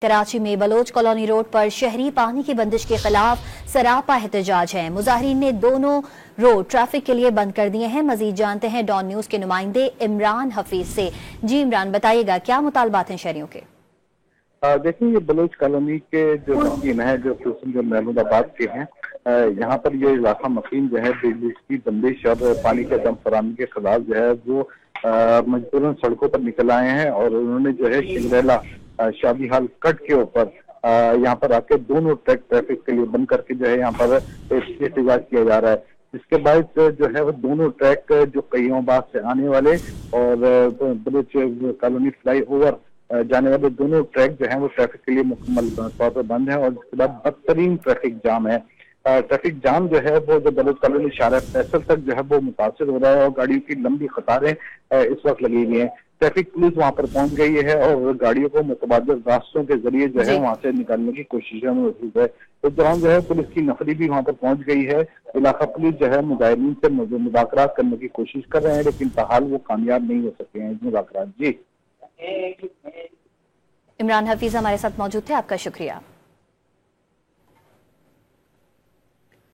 कराची में Bloch colony road पर शहरी पानी की बंदिश के खिलाफ सरापा एहतजाज है। मुजाहिरीन ने दोनों रोड ट्रैफिक के लिए बंद कर दिए हैं। मजीद जानते हैं डॉन न्यूज के नुमाइंदे इमरान हफीज से। जी इमरान, बताइएगा क्या मुतालबात हैं शहरियों के? देखिए, ये बलोच कॉलोनी के जो मकीन है जो महमूदाबाद के हैं, यहाँ पर ये इलाका मकीन जो है बिजली की बंदिश और पानी के दम फराहमी के खिलाफ जो है वो मजबूरन सड़कों पर निकल आए हैं और उन्होंने जो है शिंगरेला शादी हाल कट के ऊपर यहाँ पर आके दोनों ट्रैक ट्रैफिक के लिए बंद करके जो है यहाँ पर एहतजाज किया जा रहा है। इसके बाद जो है वो दोनों ट्रैक जो कईयोंबाग से आने वाले और बलोच कॉलोनी फ्लाई ओवर जाने वाले दोनों ट्रैक जो है वो ट्रैफिक के लिए मुकम्मल तौर पर बंद है और इसके बाद बदतरीन ट्रैफिक जाम है। ट्रैफिक जाम जो है वो जो बलोच कॉलोनी शारा फैसल तक जो है वो मुतासर हो रहा है और गाड़ियों की लंबी कतारें इस वक्त लगी हुई हैं। ट्रैफिक पुलिस वहां पर पहुंच गई है और गाड़ियों को मुतबादिल रास्तों के जरिए जो है वहां से निकालने की कोशिश में मौजूद है। इस दौरान जो है पुलिस की नफरी भी वहां पर पहुंच गई है। इलाका पुलिस जो है मुजाहिरीन से मुज़ाकरात करने की कोशिश कर रहे हैं, लेकिन बहरहाल वो कामयाब नहीं हो सके हैं मुज़ाकरात। जी इमरान हफीज हमारे साथ मौजूद थे, आपका शुक्रिया।